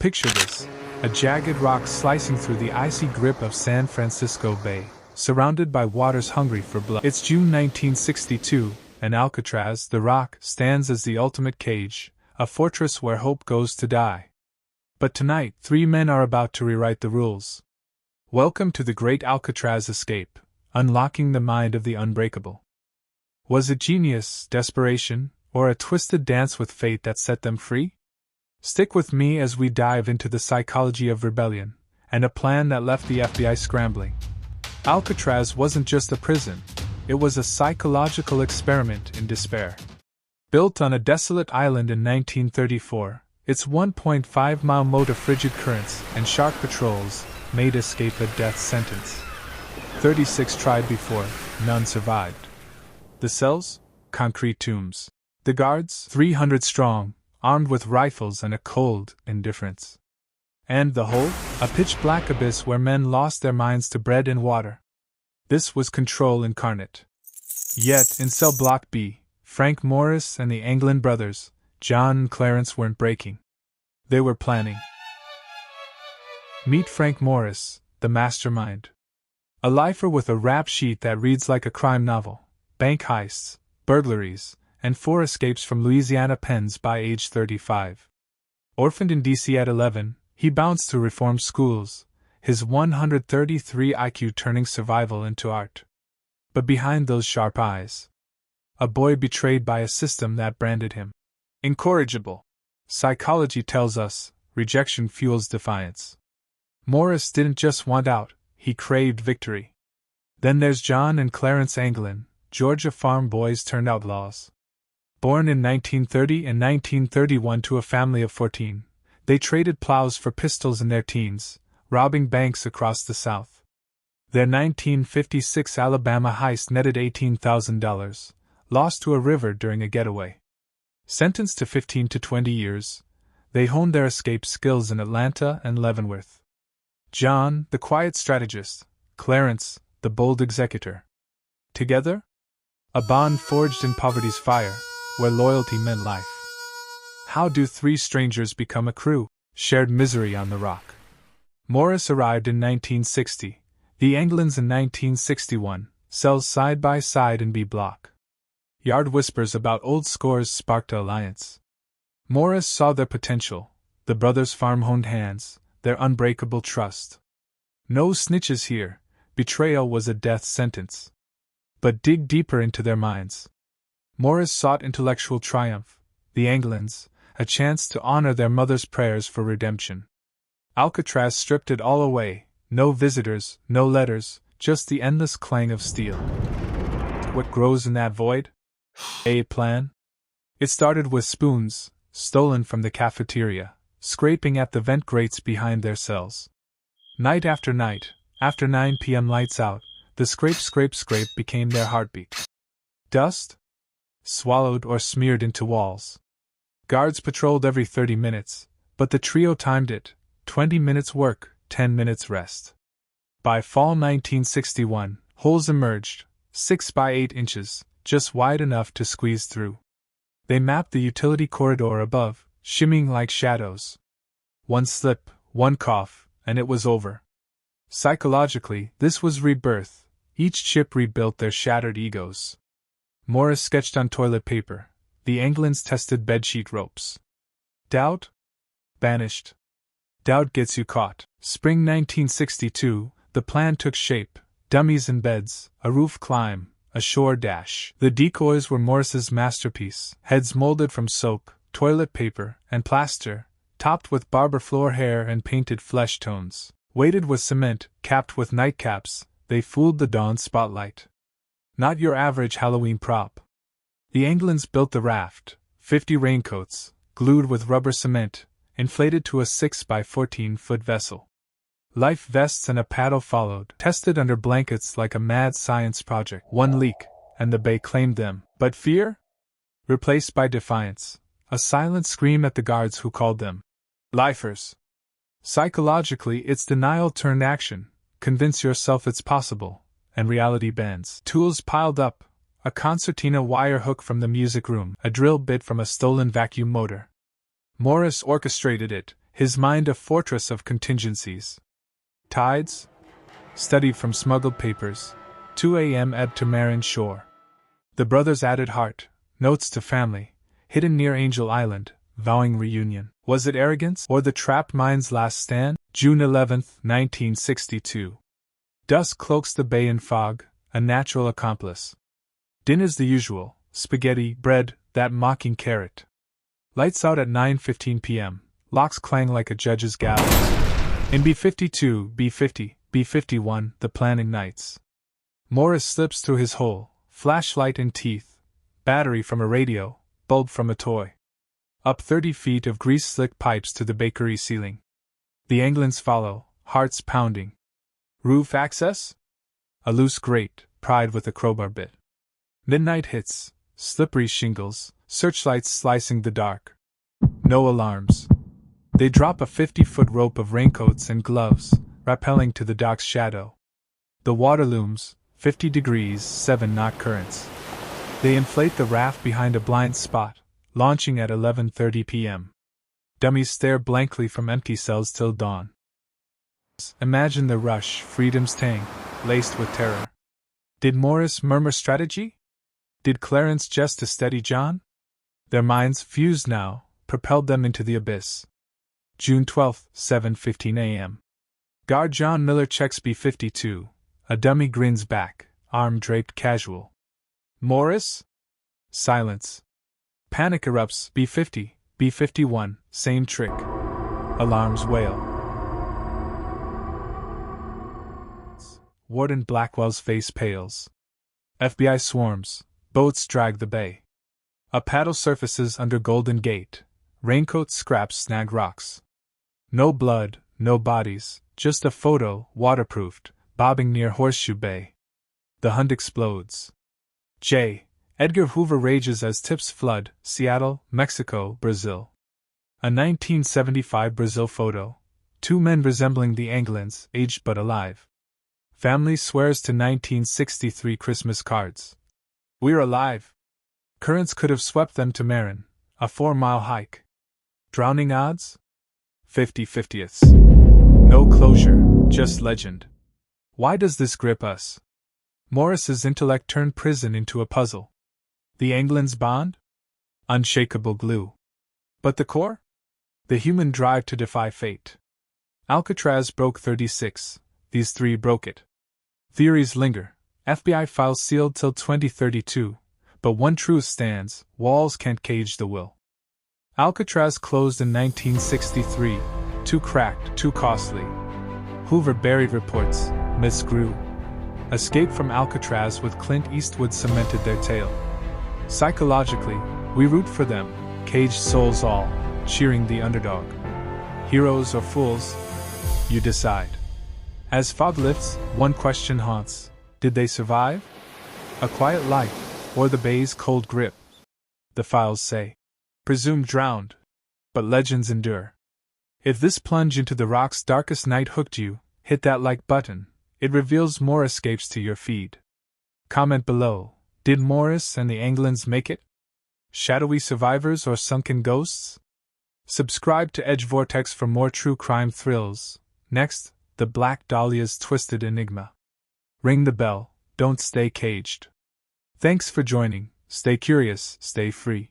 Picture this: a jagged rock slicing through the icy grip of San Francisco Bay, surrounded by waters hungry for blood. It's June 1962, and Alcatraz, the rock, stands as the ultimate cage, a fortress where hope goes to die. But tonight, three men are about to rewrite the rules. Welcome to the great Alcatraz escape, unlocking the mind of the unbreakable. Was it genius, desperation, or a twisted dance with fate that set them free? Stick with me as we dive into the psychology of rebellion, and a plan that left the FBI scrambling. Alcatraz wasn't just a prison, it was a psychological experiment in despair. Built on a desolate island in 1934, its 1.5-mile moat of frigid currents and shark patrols made escape a death sentence. 36 tried before, none survived. The cells? Concrete tombs. The guards? 300 strong, armed with rifles and a cold indifference. And the hole? A pitch-black abyss where men lost their minds to bread and water. This was control incarnate. Yet, in cell block B, Frank Morris and the Anglin brothers, John and Clarence, weren't breaking. They were planning. Meet Frank Morris, the mastermind. A lifer with a rap sheet that reads like a crime novel: bank heists, burglaries, and 4 escapes from Louisiana pens by age 35. Orphaned in D.C. at 11, he bounced through reform schools, his 133 IQ turning survival into art. But behind those sharp eyes, a boy betrayed by a system that branded him incorrigible. Psychology tells us, rejection fuels defiance. Morris didn't just want out, he craved victory. Then there's John and Clarence Anglin, Georgia farm boys turned outlaws. Born in 1930 and 1931 to a family of 14, they traded plows for pistols in their teens, robbing banks across the South. Their 1956 Alabama heist netted $18,000, lost to a river during a getaway. Sentenced to 15 to 20 years, they honed their escape skills in Atlanta and Leavenworth. John, the quiet strategist; Clarence, the bold executor. Together? A bond forged in poverty's fire, where loyalty meant life. How do 3 strangers become a crew? Shared misery on the rock. Morris arrived in 1960, the Anglins in 1961, cells side by side in B block. Yard whispers about old scores sparked an alliance. Morris saw their potential, the brothers' farm-honed hands, their unbreakable trust. No snitches here, betrayal was a death sentence. But dig deeper into their minds. Morris sought intellectual triumph, the Anglins, a chance to honor their mother's prayers for redemption. Alcatraz stripped it all away, no visitors, no letters, just the endless clang of steel. What grows in that void? A plan? It started with spoons, stolen from the cafeteria, scraping at the vent grates behind their cells. Night after night, after 9 p.m. lights out, the scrape scrape scrape became their heartbeat. Dust? Swallowed or smeared into walls. Guards patrolled every 30 minutes, but the trio timed it: 20 minutes work, 10 minutes rest. By fall 1961, holes emerged, 6 by 8 inches, just wide enough to squeeze through. They mapped the utility corridor above, shimmying like shadows. One slip, one cough, and it was over. Psychologically, this was rebirth. Each chip rebuilt their shattered egos. Morris sketched on toilet paper. The Anglins tested bedsheet ropes. Doubt? Banished. Doubt gets you caught. Spring 1962, the plan took shape: dummies in beds, a roof climb, a shore dash. The decoys were Morris's masterpiece: heads molded from soap, toilet paper, and plaster, topped with barber floor hair and painted flesh tones. Weighted with cement, capped with nightcaps, they fooled the dawn spotlight. Not your average Halloween prop. The Anglins built the raft: 50 raincoats, glued with rubber cement, inflated to a 6 by 14-foot vessel. Life vests and a paddle followed, tested under blankets like a mad science project. One leak, and the bay claimed them. But fear? Replaced by defiance, a silent scream at the guards who called them lifers. Psychologically, it's denial turned action. Convince yourself it's possible, and reality bends. Tools piled up: a concertina wire hook from the music room, a drill bit from a stolen vacuum motor. Morris orchestrated it, his mind a fortress of contingencies. Tides? Studied from smuggled papers. 2 a.m. ebb to Marin shore. The brothers added heart, notes to family, hidden near Angel Island, vowing reunion. Was it arrogance or the trapped mind's last stand? June 11, 1962. Dusk cloaks the bay in fog, a natural accomplice. Dinner's the usual, spaghetti, bread, that mocking carrot. Lights out at 9:15 p.m., locks clang like a judge's gallows. In B-52, B-50, B-51, the plan ignites. Morris slips through his hole, flashlight in teeth, battery from a radio, bulb from a toy. Up 30 feet of grease-slick pipes to the bakery ceiling. The Anglins follow, hearts pounding. Roof access? A loose grate, pried with a crowbar bit. Midnight hits, slippery shingles, searchlights slicing the dark. No alarms. They drop a 50-foot rope of raincoats and gloves, rappelling to the dock's shadow. The water looms, 50 degrees, 7-knot currents. They inflate the raft behind a blind spot, launching at 11:30 p.m. Dummies stare blankly from empty cells till dawn. Imagine the rush, freedom's tang, laced with terror. Did Morris murmur strategy? Did Clarence jest to steady John? Their minds, fused now, propelled them into the abyss. June 12, 7:15 a.m. Guard John Miller checks B-52. A dummy grins back, arm draped casual. Morris? Silence. Panic erupts. B-50, B-51, same trick. Alarms wail. Warden Blackwell's face pales. FBI swarms. Boats drag the bay. A paddle surfaces under Golden Gate. Raincoat scraps snag rocks. No blood, no bodies, just a photo, waterproofed, bobbing near Horseshoe Bay. The hunt explodes. J. Edgar Hoover rages as tips flood, Seattle, Mexico, Brazil. A 1975 Brazil photo. 2 men resembling the Anglins, aged but alive. Family swears to 1963 Christmas cards. We're alive. Currents could have swept them to Marin, a 4-mile hike. Drowning odds? 50/50ths. No closure, just legend. Why does this grip us? Morris's intellect turned prison into a puzzle. The Anglin's bond? Unshakable glue. But the core? The human drive to defy fate. Alcatraz broke 36, these 3 broke it. Theories linger, FBI files sealed till 2032, but one truth stands: walls can't cage the will. Alcatraz closed in 1963, too cracked, too costly. Hoover buried reports, myths grew. Escape from Alcatraz with Clint Eastwood cemented their tale. Psychologically, we root for them, caged souls all, cheering the underdog. Heroes or fools? You decide. As fog lifts, one question haunts: did they survive? A quiet life, or the bay's cold grip? The files say. Presumed drowned. But legends endure. If this plunge into the rock's darkest night hooked you, hit that like button. It reveals more escapes to your feed. Comment below. Did Morris and the Anglins make it? Shadowy survivors or sunken ghosts? Subscribe to Edge Vortex for more true crime thrills. Next, the Black Dahlia's twisted enigma. Ring the bell, don't stay caged. Thanks for joining, stay curious, stay free.